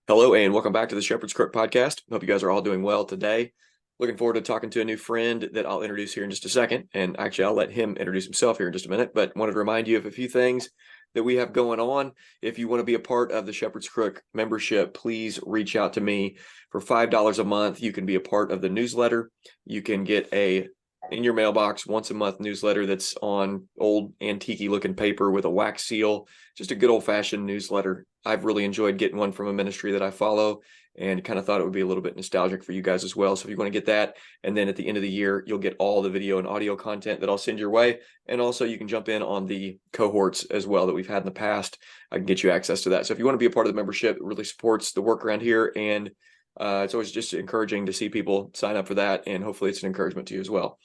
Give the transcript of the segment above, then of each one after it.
Hello and welcome back to the Shepherd's Crook podcast. Hope you guys are all doing well today. Looking forward to talking to a new friend that I'll introduce here in just a second. And actually, I'll let him introduce himself here in just a minute, but wanted to remind you of a few things that we have going on. If you want to be a part of the Shepherd's Crook membership, please reach out to me. For $5 a month, you can be a part of the newsletter. You can get in your mailbox once a month newsletter that's on old antique looking paper with a wax seal, just a good old fashioned newsletter. I've really enjoyed getting one from a ministry that I follow and kind of thought it would be a little bit nostalgic for you guys as well. So if you want to get that, and then at the end of the year, you'll get all the video and audio content that I'll send your way. And also you can jump in on the cohorts as well that we've had in the past. I can get you access to that. So if you want to be a part of the membership, it really supports the work around here. And it's always just encouraging to see people sign up for that. And hopefully it's an encouragement to you as well.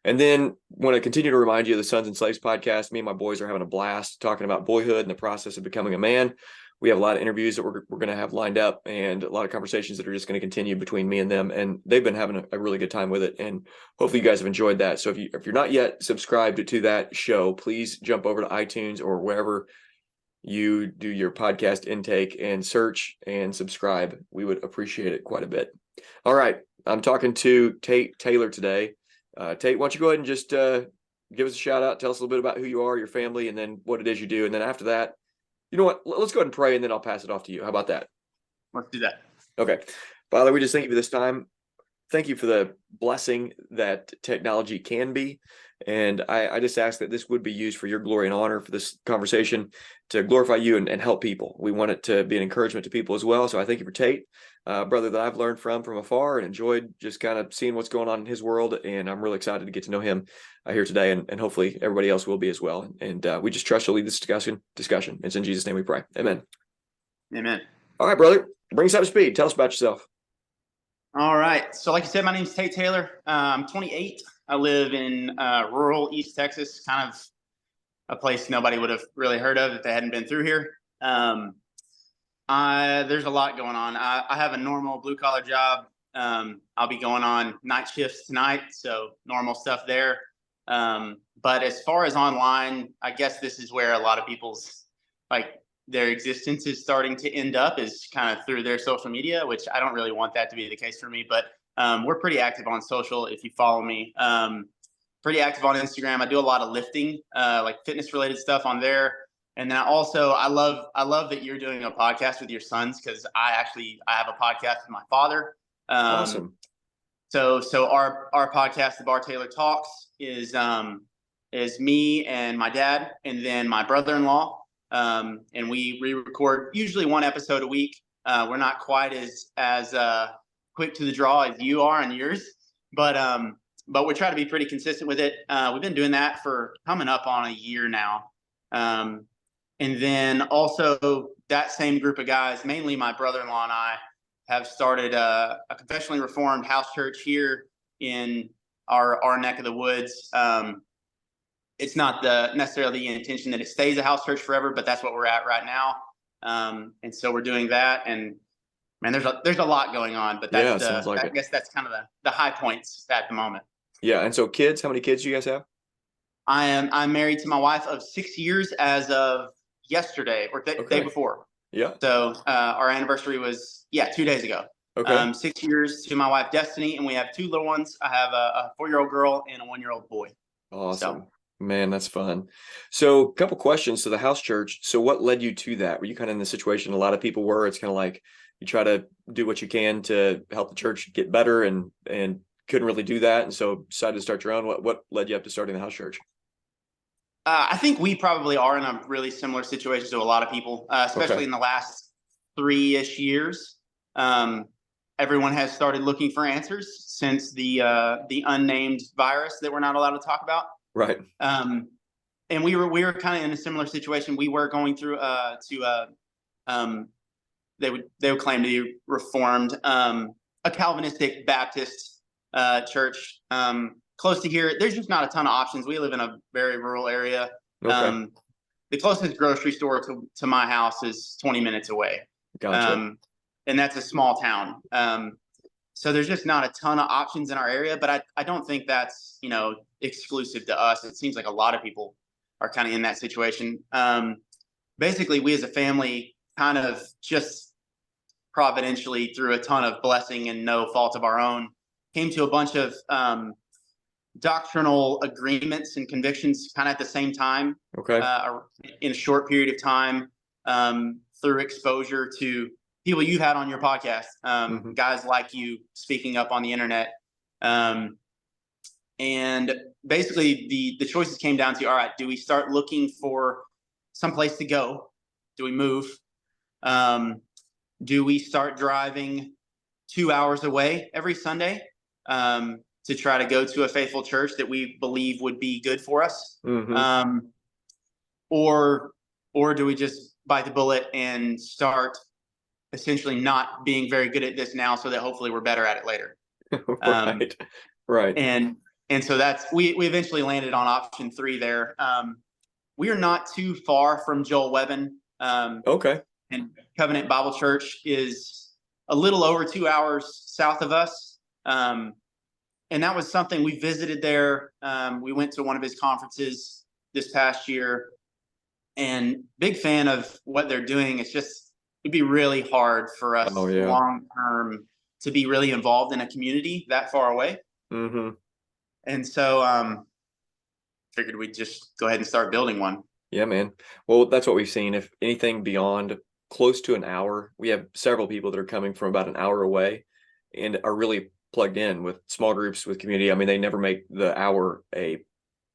And then want to continue to remind you of the Sons and Slaves podcast. Me and my boys are having a blast talking about boyhood and the process of becoming a man. We have a lot of interviews that we're going to have lined up and a lot of conversations that are just going to continue between me and them. And they've been having a really good time with it. And hopefully you guys have enjoyed that. So if you're not yet subscribed to that show, please jump over to iTunes or wherever you do your podcast intake and search and subscribe. We would appreciate it quite a bit. All right. I'm talking to Tate Taylor today. Tate, why don't you go ahead and just give us a shout out, tell us a little bit about who you are, your family, and then what it is you do. And then after that, you know what, let's go ahead and pray, and then I'll pass it off to you. How about that? Let's do that. Okay. Father, we just thank you for this time. Thank you for the blessing that technology can be. And I just ask that this would be used for your glory and honor for this conversation to glorify you and help people. We want it to be an encouragement to people as well. So I thank you for Tate, brother that I've learned from afar and enjoyed just kind of seeing what's going on in his world. And I'm really excited to get to know him here today. And hopefully everybody else will be as well. And we just trust you'll lead this discussion. It's in Jesus' name we pray. Amen. Amen. All right, brother. Bring us up to speed. Tell us about yourself. All right. So like you said, my name is Tate Taylor. I'm 28. I live in rural East Texas, kind of a place nobody would have really heard of if they hadn't been through here. There's a lot going on. I have a normal blue collar job. I'll be going on night shifts tonight, so normal stuff there. But as far as online, I guess this is where a lot of people's their existence is starting to end up, is kind of through their social media, which I don't really want that to be the case for me, but we're pretty active on social. If you follow me, pretty active on Instagram. I do a lot of lifting, like fitness related stuff on there. And then I love that you're doing a podcast with your sons, because I have a podcast with my father. Awesome. So our podcast, the Bar Taylor Talks, is me and my dad, and then my brother-in-law. And we re-record usually one episode a week. We're not quite as quick to the draw as you are on yours, but we try to be pretty consistent with it. We've been doing that for coming up on a year now. And then also that same group of guys, mainly my brother-in-law and I, have started a confessionally reformed house church here in our neck of the woods. It's not necessarily the intention that it stays a house church forever, but that's what we're at right now. And so we're doing that, and man, there's a lot going on, but that's I guess that's kind of the high points at the moment. Yeah. And so kids, how many kids do you guys have? I'm married to my wife of 6 years as of yesterday, or day before. Yeah. So our anniversary was 2 days ago. Okay. 6 years to my wife Destiny, and we have two little ones. I have a 4-year-old girl and a 1-year-old boy. Awesome. Man, that's fun. So a couple questions to the house church. So what led you to that? Were you kind of in the situation a lot of people were? It's kind of like you try to do what you can to help the church get better and couldn't really do that, and so decided to start your own. What led you up to starting the house church? I think we probably are in a really similar situation to a lot of people, especially in the last 3-ish years. Everyone has started looking for answers since the unnamed virus that we're not allowed to talk about. Right. And we were kind of in a similar situation. We were going through they would claim to be reformed, a Calvinistic Baptist church close to here. There's just not a ton of options. We live in a very rural area. Okay. The closest grocery store to my house is 20 minutes away. Gotcha. And that's a small town. So there's just not a ton of options in our area, but I don't think that's, exclusive to us. It seems like a lot of people are kind of in that situation. Basically, we as a family kind of just providentially, through a ton of blessing and no fault of our own, came to a bunch of doctrinal agreements and convictions kind of at the same time, Okay. in a short period of time, through exposure to people you've had on your podcast, guys like you speaking up on the internet. And basically the choices came down to, all right, do we start looking for some place to go? Do we move? Do we start driving 2 hours away every Sunday to try to go to a faithful church that we believe would be good for us? Or do we just bite the bullet and start essentially not being very good at this now, so that hopefully we're better at it later? Right. And so we eventually landed on option 3 there. We are not too far from Joel Webbin. Okay. And Covenant Bible Church is a little over 2 hours south of us. And that was something we visited there. We went to one of his conferences this past year, and big fan of what they're doing. It'd be really hard for us long term to be really involved in a community that far away. And so figured we'd just go ahead and start building one. Yeah, man. Well, that's what we've seen. If anything beyond close to an hour, we have several people that are coming from about an hour away and are really plugged in with small groups, with community. I mean, they never make the hour a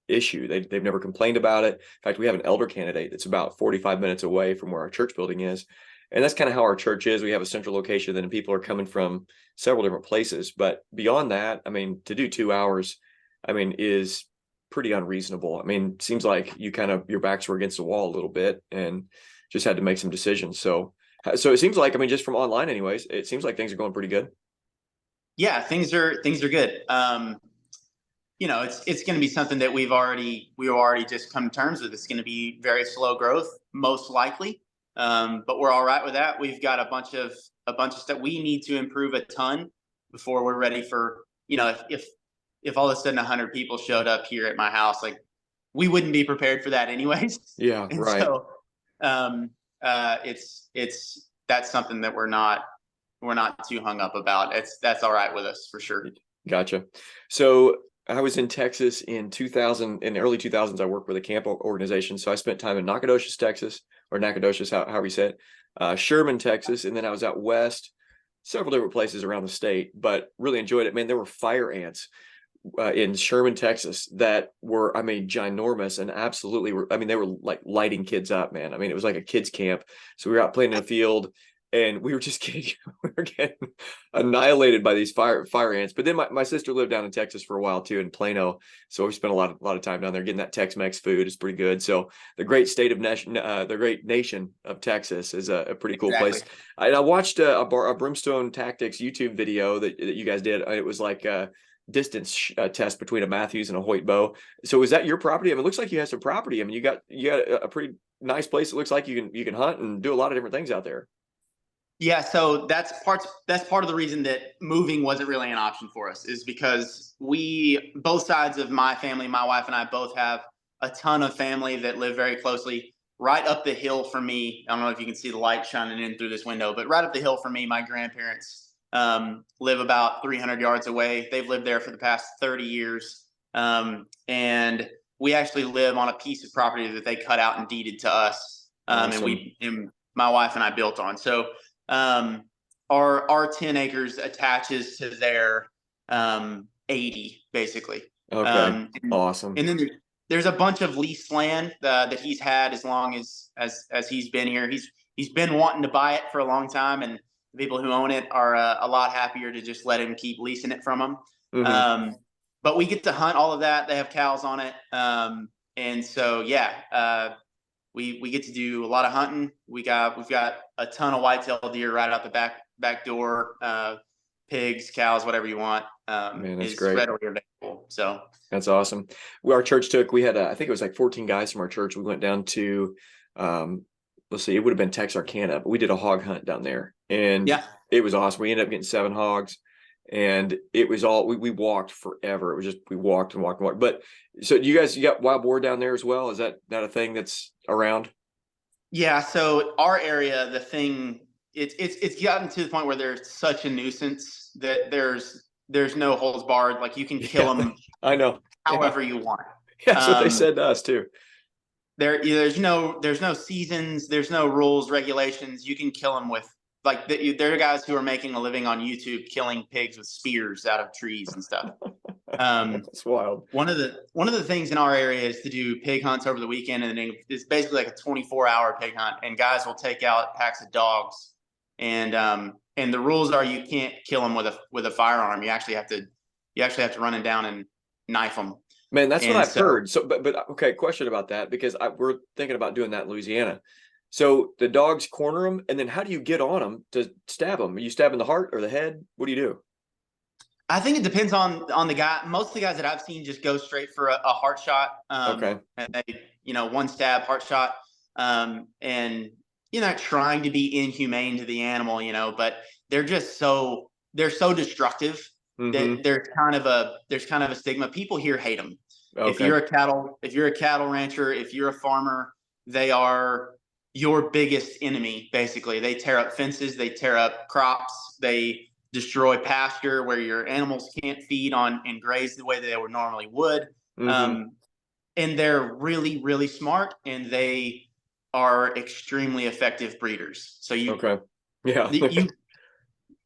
issue. They've never complained about it. In fact, we have an elder candidate that's about 45 minutes away from where our church building is. And that's kind of how our church is. We have a central location, then people are coming from several different places. But beyond that, I mean, to do 2 hours, I mean, is pretty unreasonable. I mean, seems like your backs were against the wall a little bit and just had to make some decisions. So it seems like, I mean, just from online anyways, it seems like things are going pretty good. Yeah, things are good. It's going to be something that we've already just come to terms with. It's going to be very slow growth, most likely. But we're all right with that. We've got a bunch of stuff we need to improve a ton before we're ready for, if all of a sudden 100 people showed up here at my house, like, we wouldn't be prepared for that anyways. Yeah. And right. So, that's something that we're not too hung up about. That's all right with us for sure. Gotcha. So I was in Texas in the early 2000s. I worked with a camp organization. So I spent time in Nacogdoches, Texas, or Nacogdoches, however you say it, Sherman, Texas. And then I was out west, several different places around the state, but really enjoyed it. Man, there were fire ants in Sherman, Texas that were, I mean, ginormous and absolutely they were like lighting kids up, man. I mean, it was like a kids camp. So we were out playing in a field and we were just getting annihilated by these fire ants. But then my sister lived down in Texas for a while too, in Plano. So we spent a lot of time down there getting that Tex-Mex food. Is pretty good. So the great nation of Texas is a pretty cool place. And I watched a Brimstone Tactics YouTube video that you guys did. It was like distance test between a Matthews and a Hoyt bow. So is that your property? I mean, it looks like you have some property. I mean, you got a pretty nice place. It looks like you can hunt and do a lot of different things out there. Yeah, so that's part of the reason that moving wasn't really an option for us, is because both sides of my family, my wife and I both have a ton of family that live very closely right up the hill from me. I don't know if you can see the light shining in through this window, but right up the hill from me, my grandparents live about 300 yards away. They've lived there for the past 30 years. And we actually live on a piece of property that they cut out and deeded to us. Awesome. And my wife and I built on. So our 10 acres attaches to their 80 basically. Okay. Awesome. And then there's a bunch of leased land that he's had as long as he's been here. He's been wanting to buy it for a long time, and the people who own it are a lot happier to just let him keep leasing it from him. But we get to hunt all of that. They have cows on it. And so, we get to do a lot of hunting. We've got a ton of whitetail deer right out the back door, pigs, cows, whatever you want. Man, that's is great. readily available. So that's awesome. Our church we had I think it was like 14 guys from our church. We went down to, let's see, it would have been Texarkana, but we did a hog hunt down there, and it was awesome. We ended up getting 7 hogs. And it was all, we walked forever. It was just, we walked and walked and walked. But so you got wild boar down there as well? Is that a thing that's around? Yeah. So our area, the thing it's gotten to the point where there's such a nuisance that there's no holds barred. Like you can kill Yeah, them I know. Yeah. however you want. That's what they said to us too. There's no seasons, there's no rules, regulations. You can kill them with like there are guys who are making a living on YouTube killing pigs with spears out of trees and stuff. That's wild. One of the things in our area is to do pig hunts over the weekend, and then it's basically like a 24-hour pig hunt, and guys will take out packs of dogs, and the rules are you can't kill them with a firearm. You actually have to run them down and knife them. Man, that's what And I've so heard. So, but okay, question about that because we're thinking about doing that in Louisiana. So the dogs corner them, and then how do you get on them to stab them? Are you stabbing the heart or the head? What do you do? I think it depends on the guy. Most of the guys that I've seen just go straight for a heart shot. Okay. And they, one stab heart shot. And you're not trying to be inhumane to the animal, but they're so destructive that there's kind of a stigma. People here hate them. Okay. If you're a cattle rancher, if you're a farmer, they are your biggest enemy. Basically, they tear up fences, they tear up crops, they destroy pasture where your animals can't feed on and graze the way that they would normally would. And they're really, really smart, and they are extremely effective breeders. So okay. Yeah.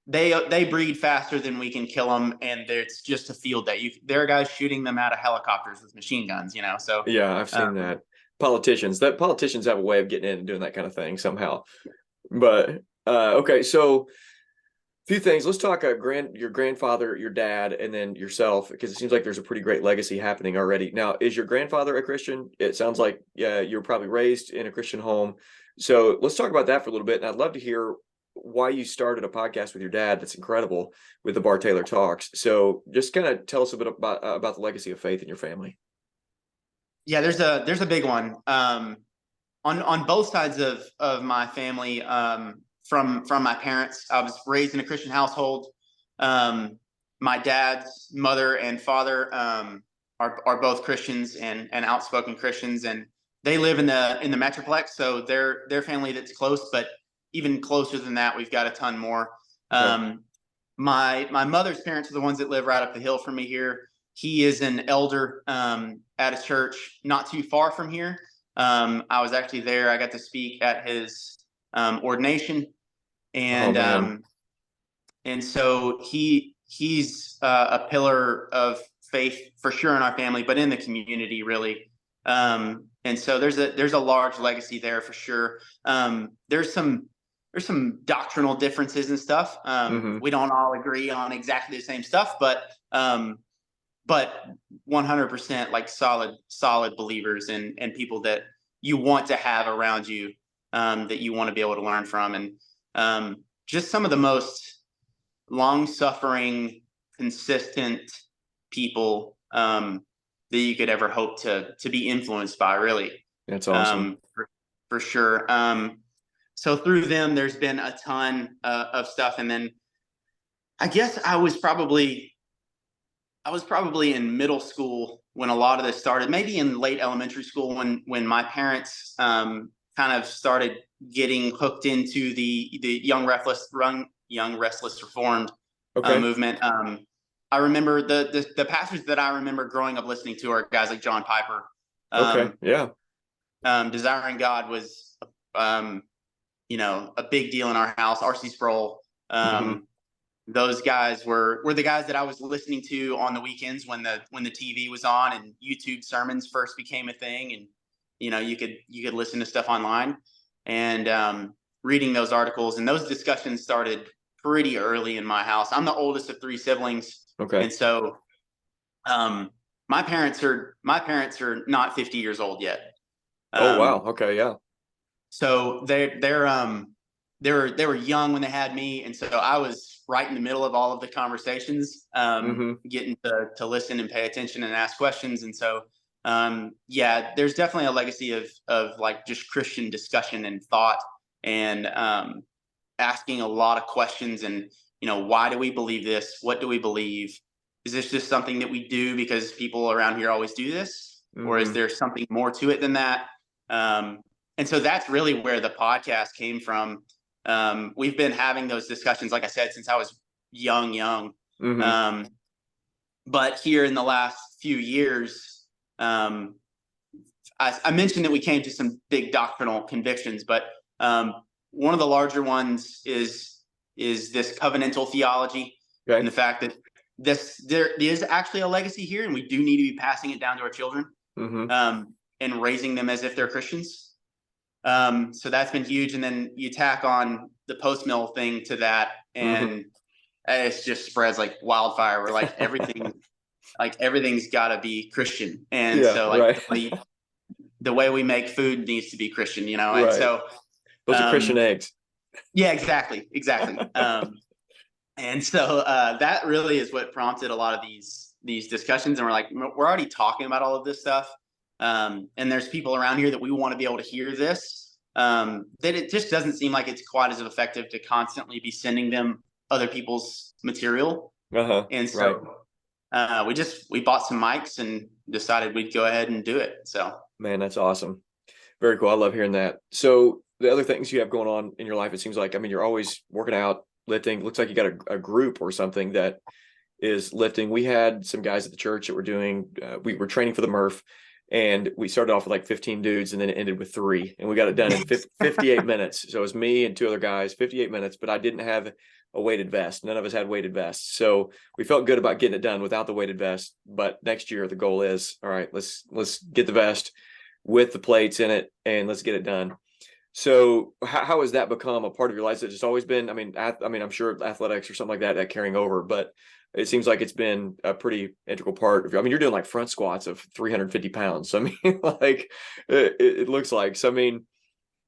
They breed faster than we can kill them, and it's just a field day. There are guys shooting them out of helicopters with machine guns, So yeah, I've seen that. Politicians have a way of getting in and doing that kind of thing somehow. But okay, so few things. Let's talk your grandfather, your dad, and then yourself, because it seems like there's a pretty great legacy happening already. Now, is your grandfather a Christian? It sounds like you were probably raised in a Christian home. So let's talk about that for a little bit. And I'd love to hear why you started a podcast with your dad. That's incredible, with the Bar Taylor Talks. So just kind of tell us a bit about the legacy of faith in your family. Yeah, there's a big one on both sides of my family. From my parents, I was raised in a Christian household. My dad's mother and father are both Christians and outspoken Christians, and they live in the Metroplex. So their family that's close, but even closer than that, we've got a ton more. Okay. My mother's parents are the ones that live right up the hill from me here. He is an elder at a church not too far from here. I was actually there. I got to speak at his ordination, and so he's a pillar of faith for sure in our family, but in the community really. And so there's a large legacy there for sure. There's some doctrinal differences and stuff. We don't all agree on exactly the same stuff, but 100% like solid believers and people that you want to have around you, that you want to be able to learn from. And just some of the most long-suffering, consistent people that you could ever hope to be influenced by, really. That's awesome. For sure. So through them, there's been a ton of stuff. And then I guess I was probably in middle school when a lot of this started, maybe in late elementary school when my parents kind of started getting hooked into the young restless reformed movement. I remember the pastors that I remember growing up listening to are guys like John Piper. Desiring God was a big deal in our house. R.C. Sproul. Those guys were the guys that I was listening to on the weekends when the TV was on and YouTube sermons first became a thing, and you could listen to stuff online, and reading those articles, and those discussions started pretty early in my house. I'm the oldest of three siblings. Okay. And so my parents are not 50 years old yet. Oh wow. Okay, yeah. So they were young when they had me, and so I was right in the middle of all of the conversations, getting to listen and pay attention and ask questions. And so there's definitely a legacy of like just Christian discussion and thought, and asking a lot of questions. And why do we believe this? What do we believe? Is this just something that we do because people around here always do this, or is there something more to it than that? And so that's really where the podcast came from. we've been having those discussions, like I said, since I was young. Mm-hmm. But here in the last few years, I mentioned that we came to some big doctrinal convictions, but one of the larger ones is this covenantal theology, Okay. and the fact that there is actually a legacy here, and we do need to be passing it down to our children, Mm-hmm. and raising them as if they're Christians. So that's been huge, and then you tack on the post mill thing to that, Mm-hmm. and it just spreads like wildfire. We're like everything's got to be Christian, and Yeah, so like right. the way we make food needs to be Christian, and Right. so Those are Christian eggs. yeah, exactly. And so that really is what prompted a lot of these discussions, and we're like, we're already talking about all of this stuff, and there's people around here that we want to be able to hear this, that it just doesn't seem like it's quite as effective to constantly be sending them other people's material. Uh-huh. And Right. so we bought some mics and decided we'd go ahead and do it. So Man, that's awesome. Very cool. I love hearing that. So the other things you have going on in your life, it seems like, I mean, you're always working out, lifting. Looks like you got a group or something that is lifting. We had some guys at the church that were doing, we were training for the Murph, and we started off with like 15 dudes and then it ended with 3, and we got it done in 58 minutes. So it was me and 2 other guys, 58 minutes, but I didn't have a weighted vest. None of us had weighted vests. So we felt good about getting it done without the weighted vest. But next year the goal is, all right, let's get the vest with the plates in it and let's get it done. So how has that become a part of your life? Has it just always been, I mean, I'm sure athletics or something like that carrying over, but it seems like it's been a pretty integral part of, I mean, you're doing like front squats of 350 pounds. So, I mean, like it looks like, so, I mean,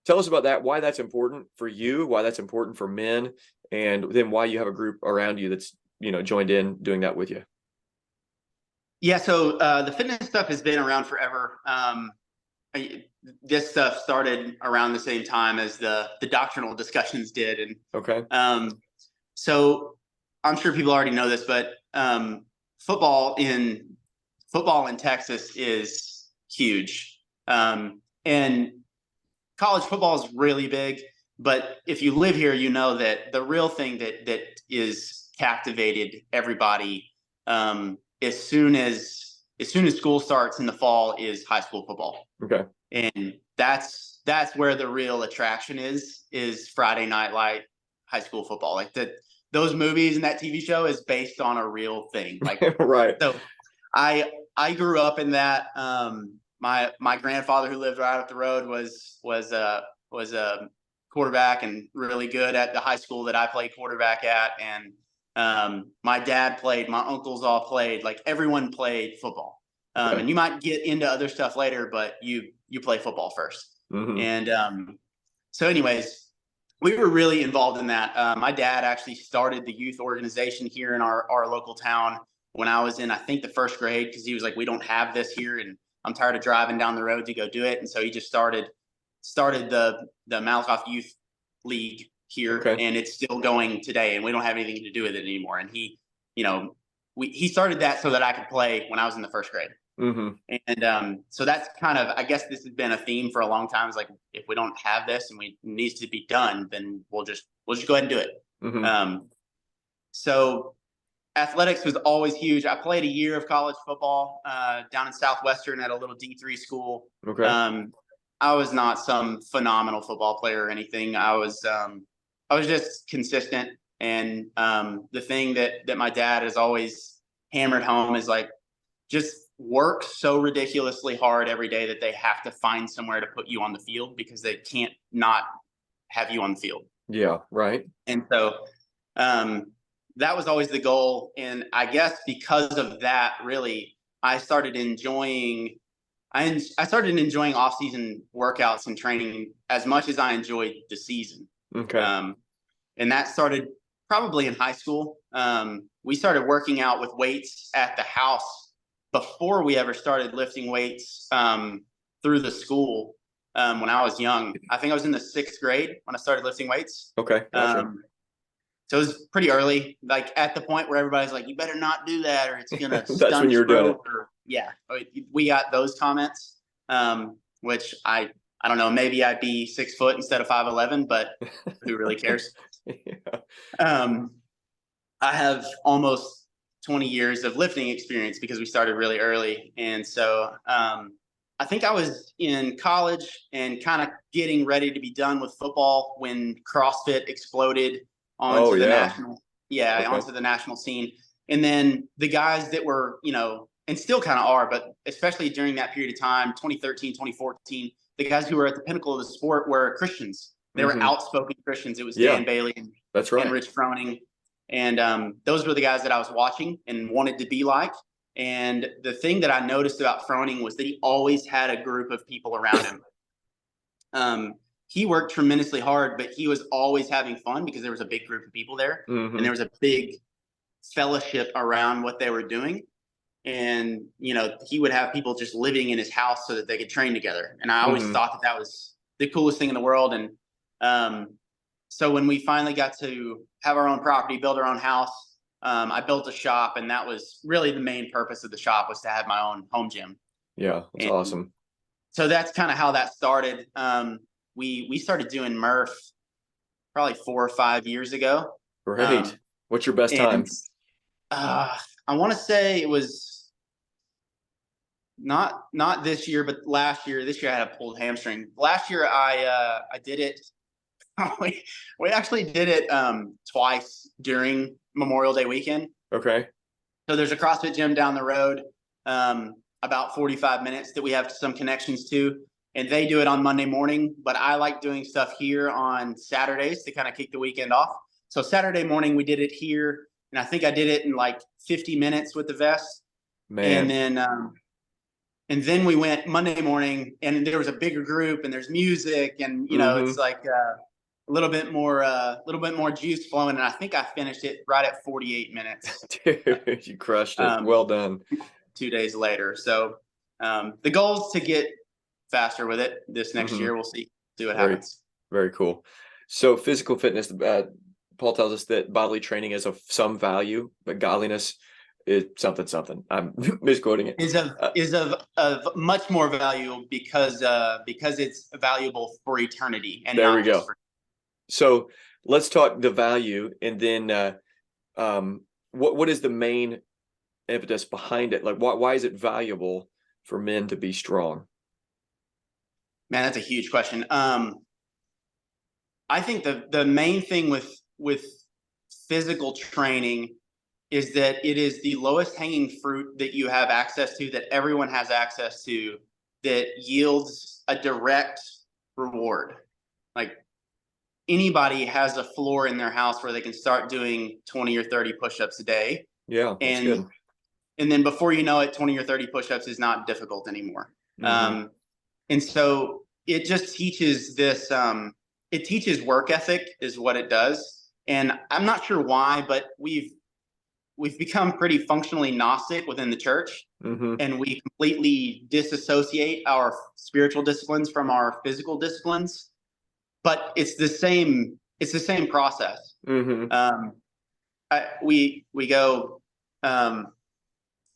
tell us about that, why that's important for you, why that's important for men, and then why you have a group around you that's, joined in doing that with you. yeah, so the fitness stuff has been around forever. This stuff started around the same time as the doctrinal discussions did, and Okay. so I'm sure people already know this, but football in Texas is huge, and college football is really big. But if you live here, you know that the real thing that is captivated everybody, as soon as school starts in the fall, is high school football. Okay. And that's where the real attraction is Friday Night Light high school football. Like those movies and that TV show is based on a real thing. Like Right. So I grew up in that. My grandfather, who lived right up the road, was a quarterback and really good at the high school that I played quarterback at. And my dad played, my uncles all played, like everyone played football. Okay. And you might get into other stuff later, but you play football first. Mm-hmm. And so anyways, we were really involved in that. My dad actually started the youth organization here in our local town when I was in, I think, the first grade, because he was like, we don't have this here, and I'm tired of driving down the road to go do it. And so he just started the Malakoff Youth League here. Okay. And it's still going today, and we don't have anything to do with it anymore. And he started that so that I could play when I was in the first grade. Mm-hmm. And so that's kind of, I guess this has been a theme for a long time. It's like, if we don't have this and it needs to be done, then we'll just go ahead and do it. Mm-hmm. So athletics was always huge. I played a year of college football down in Southwestern at a little D3 school. Okay. I was not some phenomenal football player or anything. I was just consistent. And the thing that my dad has always hammered home is like, just work so ridiculously hard every day that they have to find somewhere to put you on the field, because they can't not have you on the field. Yeah, right. And so that was always the goal. And I guess because of that, really, I started enjoying off-season workouts and training as much as I enjoyed the season. Okay. And that started probably in high school. We started working out with weights at the house before we ever started lifting weights through the school. When I was young, I think I was in the 6th grade when I started lifting weights. Okay. Gotcha. So it was pretty early, like at the point where everybody's like, you better not do that, or it's going to That's when you're doing it. Yeah. We got those comments, which I I don't know, maybe I'd be 6 foot instead of 5'11", but who really cares? Yeah. Um, I have almost 20 years of lifting experience because we started really early. And so I think I was in college and kind of getting ready to be done with football when CrossFit exploded Oh onto the yeah. national, Okay. onto the national scene. And then the guys that were, and still kind of are, but especially during that period of time, 2013, 2014, the guys who were at the pinnacle of the sport were Christians. They were Hmm. outspoken Christians. It was Yeah, Dan Bailey and, that's and right. Rich Froning. And those were the guys that I was watching and wanted to be like. And the thing that I noticed about Froning was that he always had a group of people around him. He worked tremendously hard, but he was always having fun because there was a big group of people there, and there Hmm. was a big fellowship around what they were doing. And he would have people just living in his house so that they could train together. And I always Hmm. thought that that was the coolest thing in the world. And so when we finally got to have our own property, build our own house, I built a shop, and that was really the main purpose of the shop, was to have my own home gym. Yeah, that's And awesome. so that's kind of how that started. We started doing Murph probably 4 or 5 years ago, Great. um, What's your best and time? I want to say it was not this year, but last year. This year I had a pulled hamstring. Last year I did it. we actually did it twice during Memorial Day weekend. Okay. So there's a CrossFit gym down the road, about 45 minutes, that we have some connections to, and they do it on Monday morning. But I like doing stuff here on Saturdays to kind of kick the weekend off. So Saturday morning we did it here, and I think I did it in like 50 minutes with the vest, and Man. then we went Monday morning, and there was a bigger group, and there's music, and it's Hmm. like a little bit more juice flowing, and I think I finished it right at 48 minutes. Dude, you crushed it. Um, Well done. 2 days later. So the goal is to get faster with it this next Hmm. year. We'll see what Very, happens. very cool. So physical fitness, Paul tells us that bodily training is of some value, but godliness is something, something. I'm misquoting it. Is of Uh, is of much more value because it's valuable for eternity and there we not just go. for. So let's talk the value, and then what is the main impetus behind it? Like, why is it valuable for men to be strong? Man, that's a huge question. I think the main thing with physical training is that it is the lowest hanging fruit that you have access to, that everyone has access to, that yields a direct reward. Like, anybody has a floor in their house where they can start doing 20 or 30 push-ups a day, Yeah, that's and good. then before you know it, 20 or 30 push-ups is not difficult anymore. Hmm. And so it just teaches this. It teaches work ethic, is what it does. And I'm not sure why, but we've become pretty functionally Gnostic within the church, Hmm. and we completely disassociate our spiritual disciplines from our physical disciplines. But it's the same. It's the same process. Hmm. Um, we go.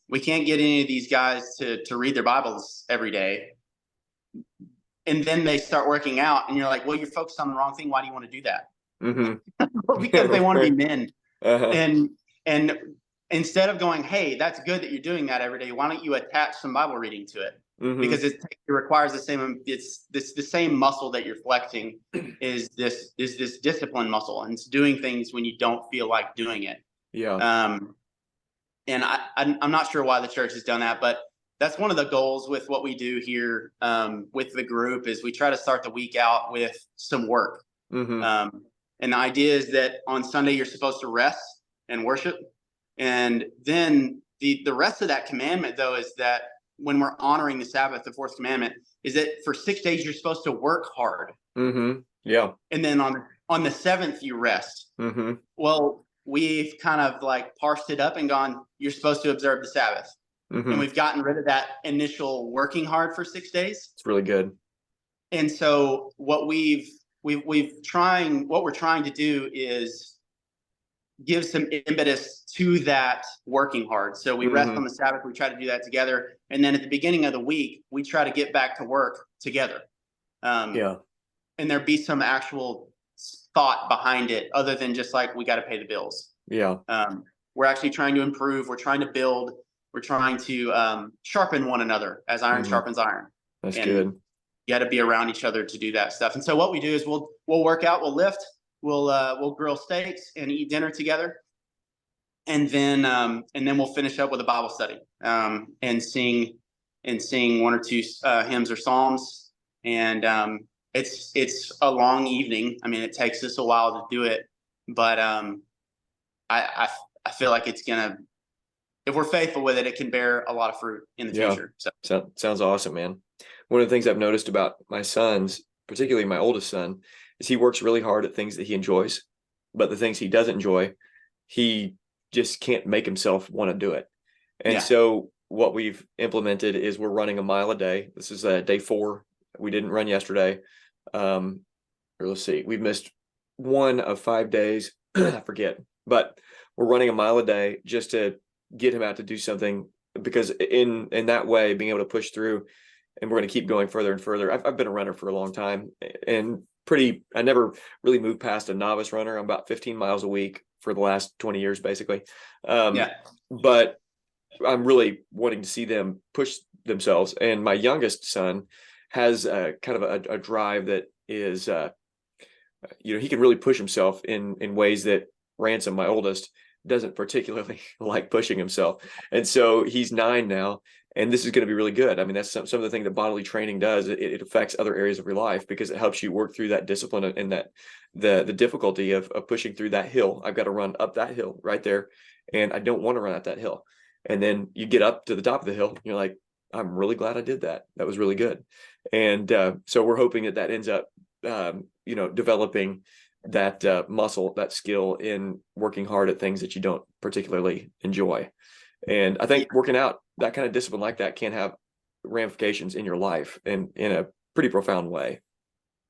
We can't get any of these guys to read their Bibles every day, and then they start working out, and you're like, well, you're focused on the wrong thing. Why do you want to do that? Hmm. Well, because they want to be men. Uh-huh. And instead of going, hey, that's good that you're doing that every day, why don't you attach some Bible reading to it? Hmm. Because it requires the same. It's the same muscle that you're flexing, is this discipline muscle, and it's doing things when you don't feel like doing it. Yeah. Um, and I'm not sure why the church has done that, but that's one of the goals with what we do here, with the group, is we try to start the week out with some work. Hmm. And the idea is that on Sunday you're supposed to rest and worship, and then the rest of that commandment, though, is that when we're honoring the Sabbath, the fourth commandment is that for 6 days you're supposed to work hard, Hmm. Yeah. and then on the seventh you rest. Hmm. Well, we've kind of like parsed it up and gone, you're supposed to observe the Sabbath. And Hmm. we've gotten rid of that initial working hard for 6 days. It's really good. And so what we're trying to do is give some impetus to that working hard. So we rest Hmm. on the Sabbath, we try to do that together. And then at the beginning of the week, we try to get back to work together. Yeah. And there be some actual thought behind it other than just like, we got to pay the bills. Yeah. We're actually trying to improve. We're trying to build. We're trying to sharpen one another as iron Mm-hmm. sharpens iron. That's And good. you got to be around each other to do that stuff. And so what we do is we'll work out, we'll lift, we'll grill steaks and eat dinner together, and then we'll finish up with a Bible study, and sing one or two hymns or psalms. And it's a long evening. I mean, it takes us a while to do it, but I feel like it's gonna, if we're faithful with it, it can bear a lot of fruit in the future. So Sounds awesome, man. One of the things I've noticed about my sons, particularly my oldest son, is he works really hard at things that he enjoys, but the things he doesn't enjoy, he just can't make himself want to do it. And so what we've implemented is we're running a mile a day. This is day 4. We didn't run yesterday. Or let's see, we've missed 1 of 5 days. I forget, but we're running a mile a day just to get him out to do something, because in that way, being able to push through, and we're going to keep going further and further. I've been a runner for a long time, and I never really moved past a novice runner. I'm about 15 miles a week for the last 20 years, basically. But I'm really wanting to see them push themselves. And my youngest son has kind of a drive that is, he can really push himself in ways that Ransom, my oldest, doesn't particularly like pushing himself. And so he's 9 now, and this is going to be really good. I mean, that's some of the things that bodily training does. It affects other areas of your life, because it helps you work through that discipline and that the difficulty of pushing through that hill. I've got to run up that hill right there, and I don't want to run up that hill. And then you get up to the top of the hill, and you're like, I'm really glad I did that. That was really good. And so we're hoping that ends up, developing that muscle, that skill in working hard at things that you don't particularly enjoy. And I think working out, that kind of discipline like that, can have ramifications in your life and in a pretty profound way.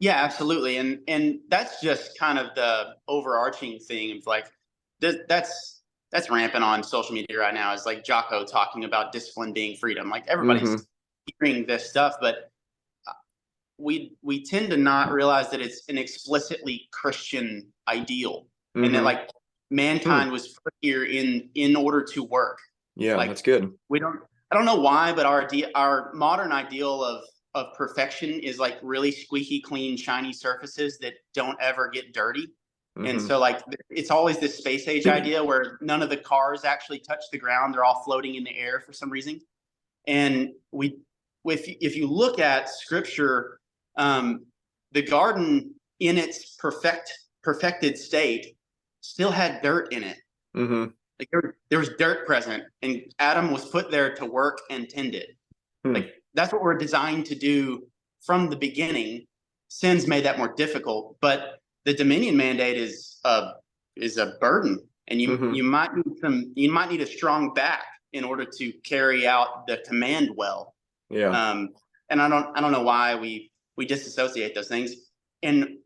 Yeah, absolutely. And that's just kind of the overarching thing of like, that's rampant on social media right now, is like Jocko talking about discipline being freedom. Like, everybody's hearing this stuff, but we tend to not realize that it's an explicitly Christian ideal, and that like mankind was put here in order to work. Yeah, like, that's good. I don't know why, but our modern ideal of perfection is like really squeaky clean, shiny surfaces that don't ever get dirty. And so like, it's always this space age idea where none of the cars actually touch the ground. They're all floating in the air for some reason. And if you look at scripture, the garden in its perfected state still had dirt in it. Like, there was dirt present, and Adam was put there to work and tend it. Like, that's what we're designed to do from the beginning. Sin's made that more difficult, but the dominion mandate is a burden, and you might need a strong back in order to carry out the command well. And I don't know why we disassociate those things, and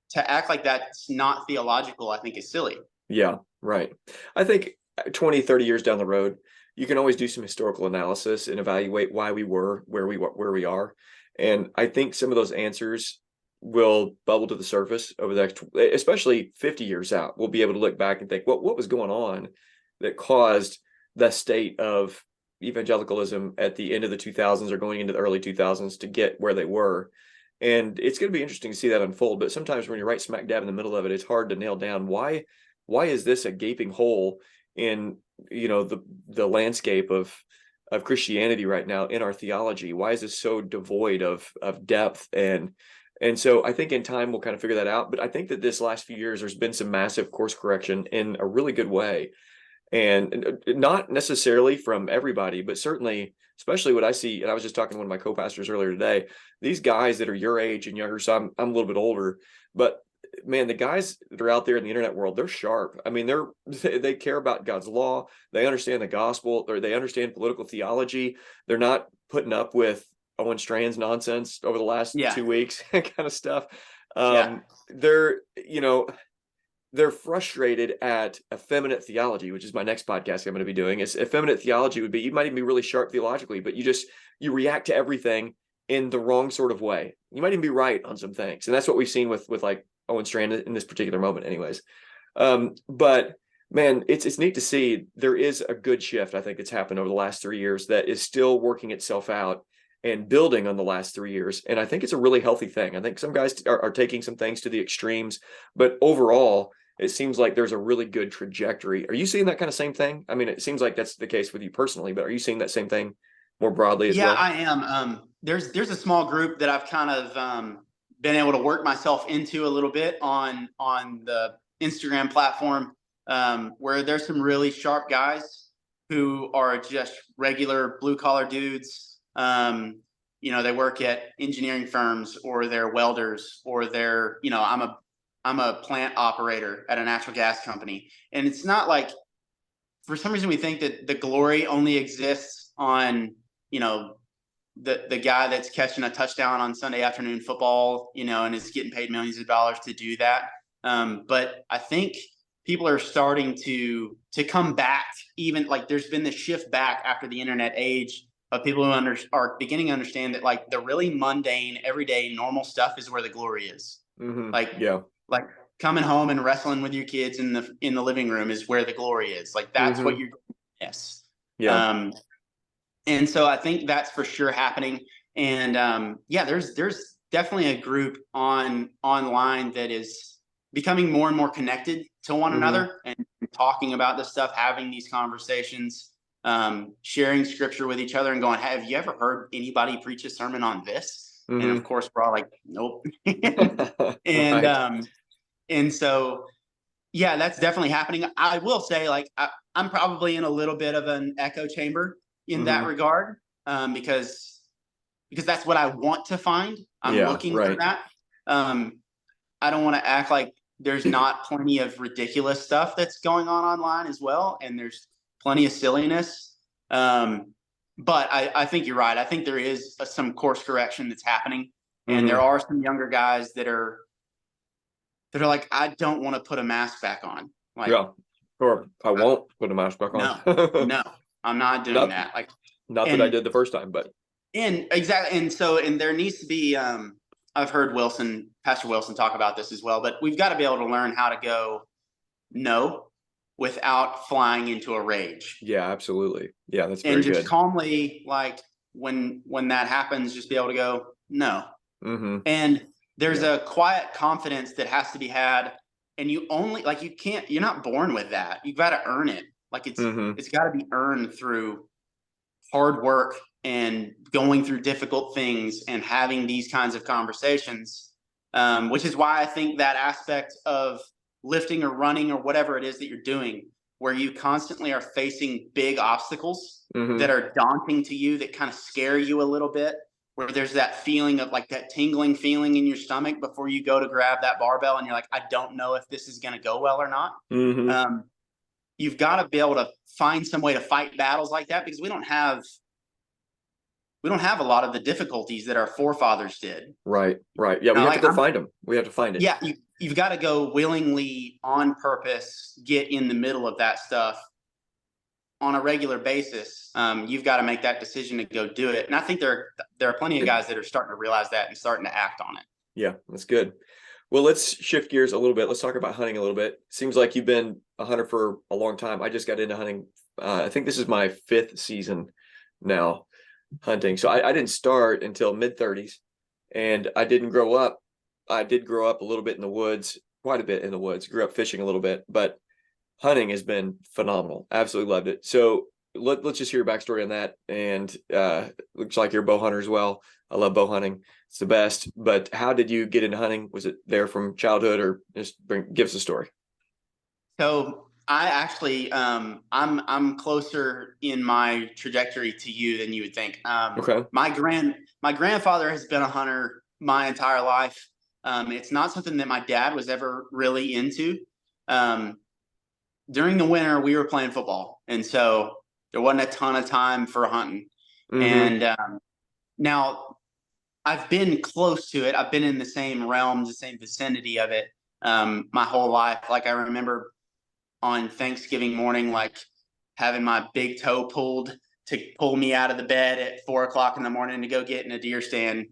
to act like that's not theological, I think, is silly. Yeah, right. I think 20, 30 years down the road, you can always do some historical analysis and evaluate why we were where we are. And I think some of those answers will bubble to the surface over the next, especially 50 years out. We'll be able to look back and think, what was going on that caused the state of evangelicalism at the end of the 2000s or going into the early 2000s to get where they were. And it's going to be interesting to see that unfold. But sometimes when you're right smack dab in the middle of it, it's hard to nail down why is this a gaping hole in the landscape of Christianity right now in our theology? Why is this so devoid of depth? And so I think in time we'll kind of figure that out. But I think that this last few years there's been some massive course correction in a really good way, and not necessarily from everybody, but certainly, especially what I see. And I was just talking to one of my co-pastors earlier today. These guys that are your age and younger, so I'm a little bit older, but man, the guys that are out there in the internet world, they're sharp. I mean, they care about God's law. They understand the gospel, or they understand political theology. They're not putting up with Owen Strand's nonsense over the last 2 weeks, kind of stuff. They're frustrated at effeminate theology, which is my next podcast I'm going to be doing. Is effeminate theology would be, you might even be really sharp theologically, but you react to everything in the wrong sort of way. You might even be right on some things. And that's what we've seen with like Owen Strand in this particular moment anyways. But man, it's neat to see there is a good shift, I think, that's happened over the last 3 years that is still working itself out and building on the last 3 years. And I think it's a really healthy thing. I think some guys are taking some things to the extremes, but overall, it seems like there's a really good trajectory. Are you seeing that kind of same thing? I mean, it seems like that's the case with you personally, but are you seeing that same thing more broadly as Yeah, well? I am. There's a small group that I've kind of been able to work myself into a little bit on the Instagram platform, where there's some really sharp guys who are just regular blue collar dudes. They work at engineering firms, or they're welders, or they're, I'm a plant operator at a natural gas company. And it's not like, for some reason, we think that the glory only exists on, the guy that's catching a touchdown on Sunday afternoon football, and is getting paid millions of dollars to do that. But I think people are starting to come back. Even like there's been this shift back after the internet age of people who are beginning to understand that like the really mundane, everyday, normal stuff is where the glory is. Mm-hmm. Like, yeah, like coming home and wrestling with your kids in the living room is where the glory is. Like that's what you're. Yes. yeah. And so I think that's for sure happening. And there's definitely a group online that is becoming more and more connected to one another and talking about this stuff, having these conversations, sharing scripture with each other and going, "Have you ever heard anybody preach a sermon on this?" And of course we're all like, "Nope." and Right. and so yeah, that's definitely happening. I will say, like, I'm probably in a little bit of an echo chamber in that regard, because that's what I want to find. I'm Yeah, looking for right. that. I don't want to act like there's not plenty of ridiculous stuff that's going on online as well, and there's plenty of silliness. But I think you're right. I think there is some course correction that's happening, and there are some younger guys that are like, I don't want to put a mask back on. Like, Yeah. Or I won't put a mask back on. no, no, I'm not doing Not that. Like, not that I and did the first time, but exactly, and there needs to be. I've heard Pastor Wilson talk about this as well, but we've got to be able to learn how to go no without flying into a rage. yeah, absolutely. Yeah, that's And very just good. calmly, like when that happens, just be able to go no. Mm-hmm. And there's Yeah. a quiet confidence that has to be had, and you're not born with that. You've got to earn it. Like Mm-hmm. it's got to be earned through hard work and going through difficult things and having these kinds of conversations, which is why I think that aspect of lifting or running or whatever it is that you're doing, where you constantly are facing big obstacles that are daunting to you, that kind of scare you a little bit, where there's that feeling of like that tingling feeling in your stomach before you go to grab that barbell and you're like, I don't know if this is going to go well or not. Mm-hmm. You've got to be able to find some way to fight battles like that, because we don't have a lot of the difficulties that our forefathers did. Right. Right. Yeah, we have to Like go find them. We have to find it. yeah, you've got to go willingly, on purpose, get in the middle of that stuff on a regular basis. You've got to make that decision to go do it. And I think there are plenty of guys that are starting to realize that and starting to act on it. Yeah, that's good. Well, let's shift gears a little bit. Let's talk about hunting a little bit. Seems like you've been a hunter for a long time. I just got into hunting. I think this is my 5th season now hunting. So I didn't start until mid-30s, and I didn't grow up. I did grow up a little bit in the woods, quite a bit in the woods. Grew up fishing a little bit, but hunting has been phenomenal. Absolutely loved it. So let's just hear your backstory on that. And looks like you're a bow hunter as well. I love bow hunting. It's the best. But how did you get into hunting? Was it there from childhood, or just give us a story? So I actually, I'm closer in my trajectory to you than you would think. Okay. My grandfather has been a hunter my entire life. It's not something that my dad was ever really into. During the winter, we were playing football, and so there wasn't a ton of time for hunting. And now I've been close to it. I've been in the same realms, the same vicinity of it, my whole life. Like I remember on Thanksgiving morning, like having my big toe pulled to pull me out of the bed at 4 o'clock in the morning to go get in a deer stand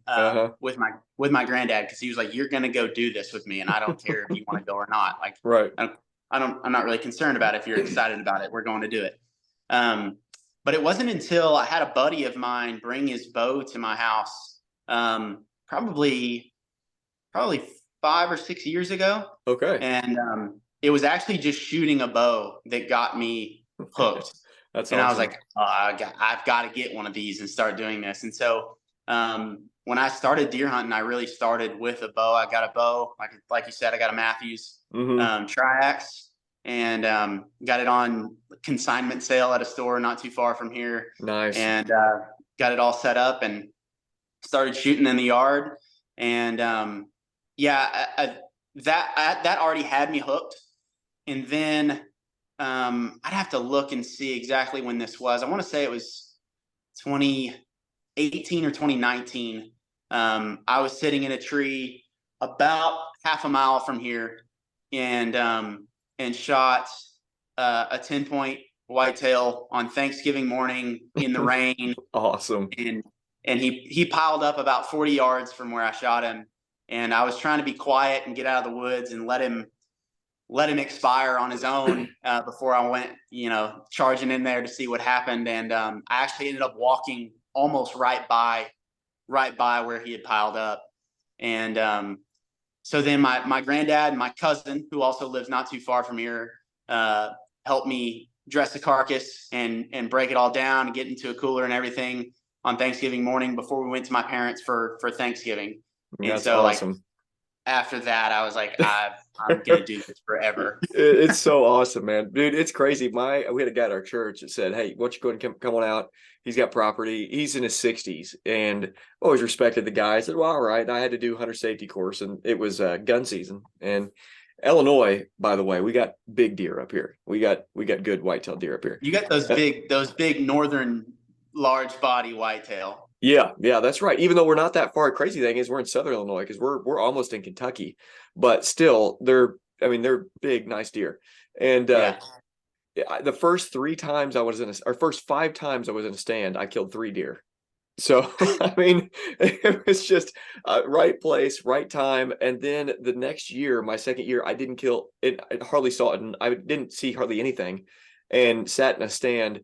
with my granddad, because he was like, "You're gonna go do this with me, and I don't care if you want to go or not. Like, Right. I'm not really concerned about it. If you're excited about it, we're going to do it." But it wasn't until I had a buddy of mine bring his bow to my house, probably 5 or 6 years ago. Okay. And it was actually just shooting a bow that got me hooked. That's and awesome. I was like, I've got to get one of these and start doing this. And so when I started deer hunting, I really started with a bow. I got a bow, like you said, I got a Matthews Triax, and got it on consignment sale at a store not too far from here. Nice. And got it all set up and started shooting in the yard. And that already had me hooked. And then I'd have to look and see exactly when this was. I want to say it was 2018 or 2019. I was sitting in a tree about half a mile from here, and shot a 10-point whitetail on Thanksgiving morning in the rain. Awesome. And he piled up about 40 yards from where I shot him. And I was trying to be quiet and get out of the woods and let him expire on his own before I went, charging in there to see what happened. And I actually ended up walking almost right by where he had piled up. And so then my granddad and my cousin, who also lives not too far from here, helped me dress the carcass and break it all down and get into a cooler and everything on Thanksgiving morning before we went to my parents for Thanksgiving. And that's so awesome. After that, I was like, I'm going to do this forever. It's so awesome, man. Dude, it's crazy. We had a guy at our church that said, "Hey, why don't you go and come on out?" He's got property. He's in his 60s and always respected the guy. I said, "Well, all right." And I had to do hunter safety course, and it was gun season. And Illinois, by the way, we got big deer up here. We got good whitetail deer up here. You got those big northern large body whitetail. Yeah, that's right. Even though we're not that far, crazy thing is we're in Southern Illinois, because we're almost in Kentucky, but still they're big, nice deer. And the first 5 times I was in a stand, I killed 3 deer. So it was just right place, right time. And then the next year, my second year, I didn't kill it. I hardly saw it, and I didn't see hardly anything, and sat in a stand.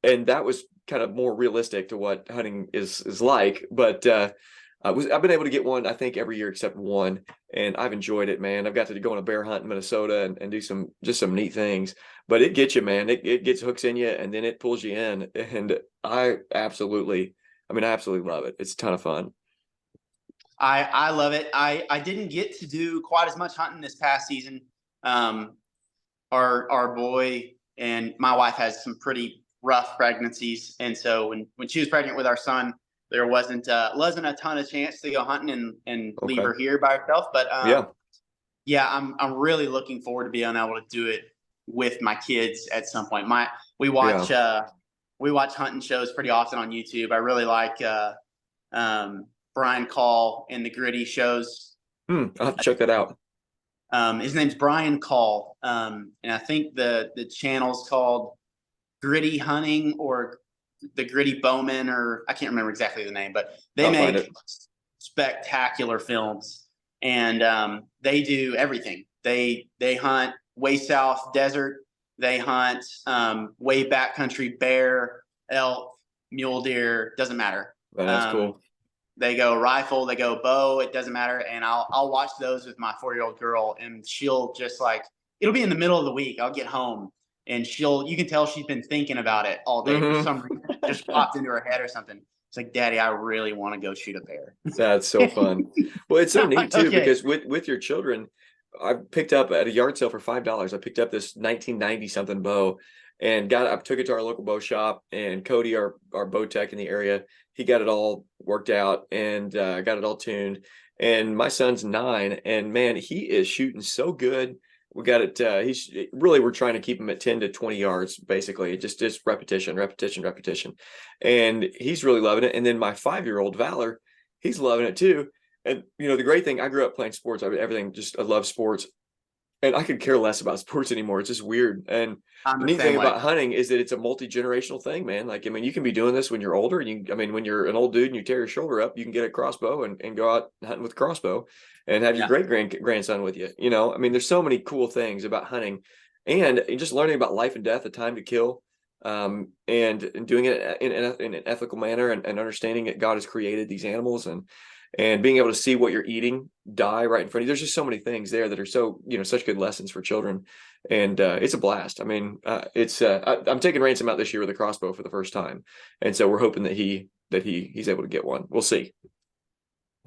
And that was kind of more realistic to what hunting is like. But I've been able to get one, I think, every year except one, and I've enjoyed it, man. I've got to go on a bear hunt in Minnesota and do some neat things. But it gets you, man. It gets hooks in you, and then it pulls you in. And I absolutely love it. It's a ton of fun. I love it. I didn't get to do quite as much hunting this past season. Our boy and my wife has some pretty rough pregnancies, and so when she was pregnant with our son, there wasn't a ton of chance to go hunting and leave her here by herself. But I'm really looking forward to being able to do it with my kids at some point. We watch hunting shows pretty often on YouTube. I really like Brian Call and the Gritty shows. I'll have to check that out. His name's Brian Call, and I think the channel's called Gritty Hunting or the Gritty Bowman, or I can't remember exactly the name, but they make spectacular films, and they do everything. They hunt way south desert. They hunt way backcountry bear, elk, mule deer, doesn't matter. That's cool. They go rifle, they go bow, it doesn't matter. And I'll watch those with my 4-year-old girl, and she'll just it'll be in the middle of the week. I'll get home, and you can tell she's been thinking about it all day for some reason. It just popped into her head or something. It's like, "Daddy, I really want to go shoot a bear." That's so fun. Well, it's so neat too, because with your children, I picked up at a yard sale for $5. I picked up this 1990 something bow, and I took it to our local bow shop, and Cody, our bow tech in the area, he got it all worked out and got it all tuned. And my son's 9, and man, he is shooting so good. We got it. We're trying to keep him at 10 to 20 yards, basically, just repetition. And he's really loving it. And then my 5-year-old Valor, he's loving it too. And the great thing, I grew up playing sports. I love sports. And I could care less about sports anymore. It's just weird. And I'm the the neat same thing way. about hunting is that it's a multi-generational thing, man. Like, I mean, you can be doing this when you're older. When you're an old dude and you tear your shoulder up, you can get a crossbow and go out hunting with a crossbow and have your Yeah. great grandson with you. I mean, there's so many cool things about hunting and just learning about life and death, the time to kill, and doing it in an ethical manner and understanding that God has created these animals and being able to see what you're eating die right in front of you. There's just so many things there that are so, such good lessons for children. And it's a blast. I mean, I'm taking Ransom out this year with a crossbow for the first time. And so we're hoping that he's able to get one. We'll see.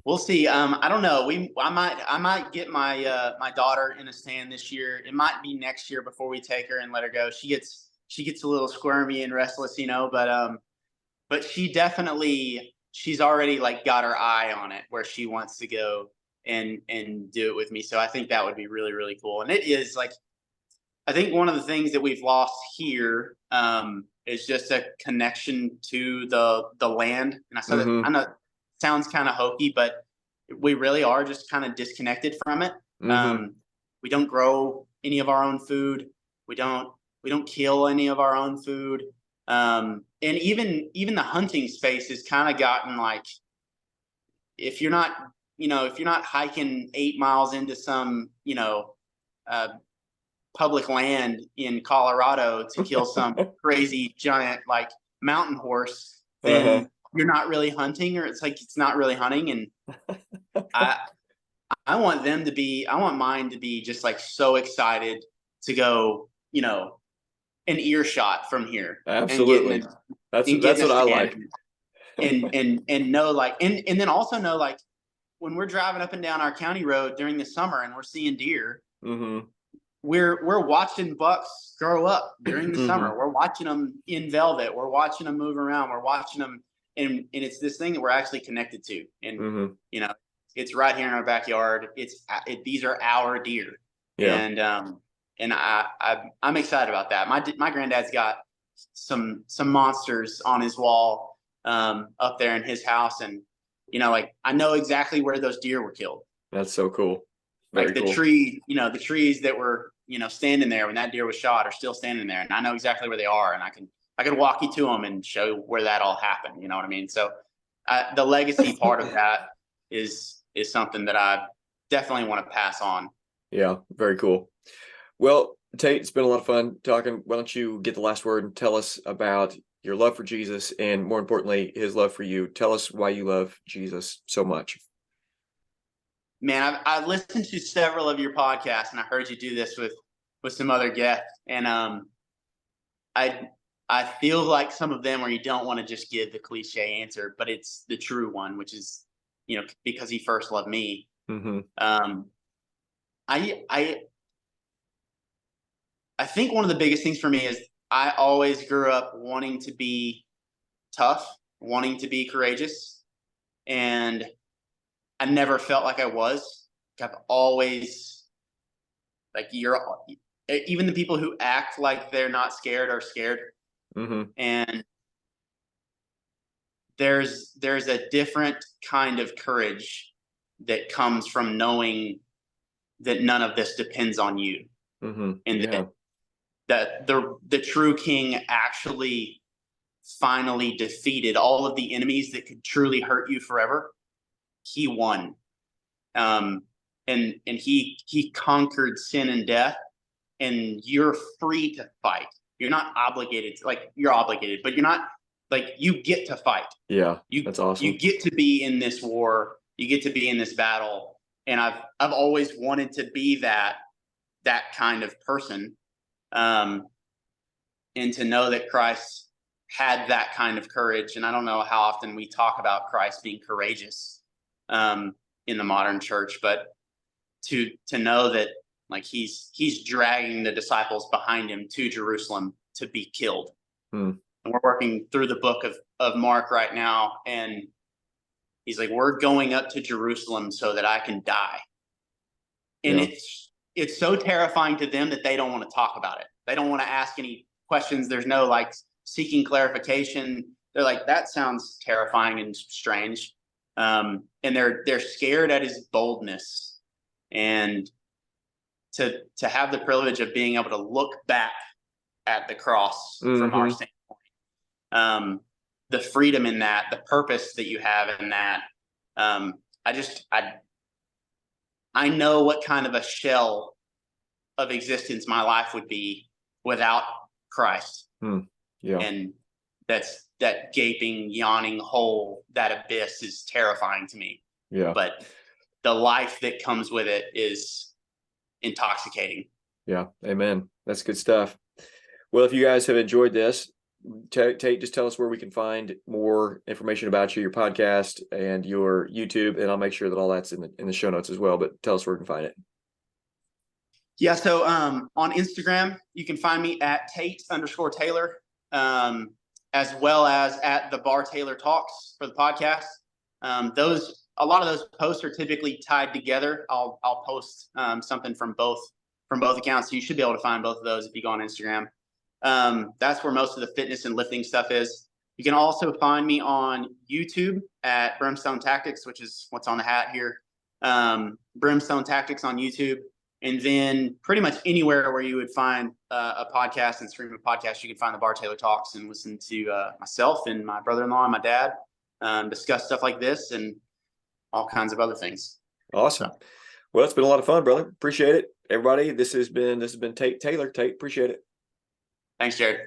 We'll see. I don't know. I might get my daughter in a stand this year. It might be next year before we take her and let her go. She gets a little squirmy and restless, but she's already like got her eye on it where she wants to go and do it with me. So I think that would be really, really cool. And it is like, I think one of the things that we've lost here is just a connection to the land. And I said that Mm-hmm. I know it sounds kind of hokey, but we really are just kind of disconnected from it. Mm-hmm. We don't grow any of our own food. We don't kill any of our own food. And even the hunting space has kind of gotten like, if you're not hiking 8 miles into some uh, public land in Colorado to kill some crazy giant like mountain horse, Uh-huh. then you're not really hunting, or it's not really hunting. And I I want mine to be just like so excited to go, an earshot from here and Absolutely. get That's in a what I stand like. and know like and then also know like when we're driving up and down our county road during the summer and we're seeing deer, Mm-hmm. we're watching bucks grow up during the Mm-hmm. summer. We're watching them in velvet. We're watching them move around. We're watching them, and it's this thing that we're actually connected to. And Mm-hmm. it's right here in our backyard. These are our deer, Yeah. and I'm excited about that. My granddad's got some monsters on his wall up there in his house, and like I know exactly where those deer were killed. That's so cool. Like Very cool. the trees that were standing there when that deer was shot are still standing there, and I know exactly where they are, and I can walk you to them and show where that all happened. You know what I mean? So the legacy part of that is something that I definitely want to pass on. Yeah. Very cool. Well, Tate, it's been a lot of fun talking. Why don't you get the last word and tell us about your love for Jesus and more importantly, his love for you. Tell us why you love Jesus so much. Man, I've listened to several of your podcasts, and I heard you do this with some other guests, and I I feel like some of them where you don't want to just give the cliche answer, but it's the true one, which is because he first loved me. Mm-hmm. Um, I I I think one of the biggest things for me is I always grew up wanting to be tough, wanting to be courageous, and I never felt like I was. I've always like even the people who act like they're not scared are scared, Mm-hmm. and there's a different kind of courage that comes from knowing that none of this depends on you, Mm-hmm. and Yeah. that the true king actually finally defeated all of the enemies that could truly hurt you forever. He won, um, and he conquered sin and death, and you're free to fight. You're not obligated to, like, you're obligated, but you're not, like, you get to fight. Yeah. You That's awesome. get to be in this war. You get to be in this battle, and I've always wanted to be that kind of person, um, and to know that Christ had that kind of courage. And I don't know how often we talk about Christ being courageous in the modern church, but to know that like he's dragging the disciples behind him to Jerusalem to be killed. Hmm. And we're working through the book of Mark right now, and he's like, we're going up to Jerusalem so that I can die. And Yeah. it's so terrifying to them that they don't want to talk about it. They don't want to ask any questions. There's no like seeking clarification. They're like, that sounds terrifying and strange. And they're scared at his boldness. And to have the privilege of being able to look back at the cross from our Mm-hmm. standpoint, the freedom in that, the purpose that you have in that. I know what kind of a shell of existence my life would be without Christ. Yeah. And that gaping, yawning hole, that abyss is terrifying to me. Yeah. But the life that comes with it is intoxicating. Yeah. Amen. That's good stuff. Well, if you guys have enjoyed this, Tate, just tell us where we can find more information about you, your podcast and your YouTube, and I'll make sure that all that's in the show notes as well, but tell us where we can find it. Yeah. So on Instagram, you can find me at Tate_Taylor, as well as at the Bar Taylor Talks for the podcast. A lot of those posts are typically tied together. I'll post something from both accounts. So you should be able to find both of those if you go on Instagram. That's where most of the fitness and lifting stuff is. You can also find me on YouTube at Brimstone Tactics, which is what's on the hat here. Brimstone Tactics on YouTube. And then pretty much anywhere where you would find a podcast and stream a podcast, you can find the Bar Taylor Talks and listen to myself and my brother-in-law and my dad discuss stuff like this and all kinds of other things. Awesome. Well, it's been a lot of fun, brother. Appreciate it. Everybody, this has been Tate Taylor. Tate, appreciate it. Thanks, Jared.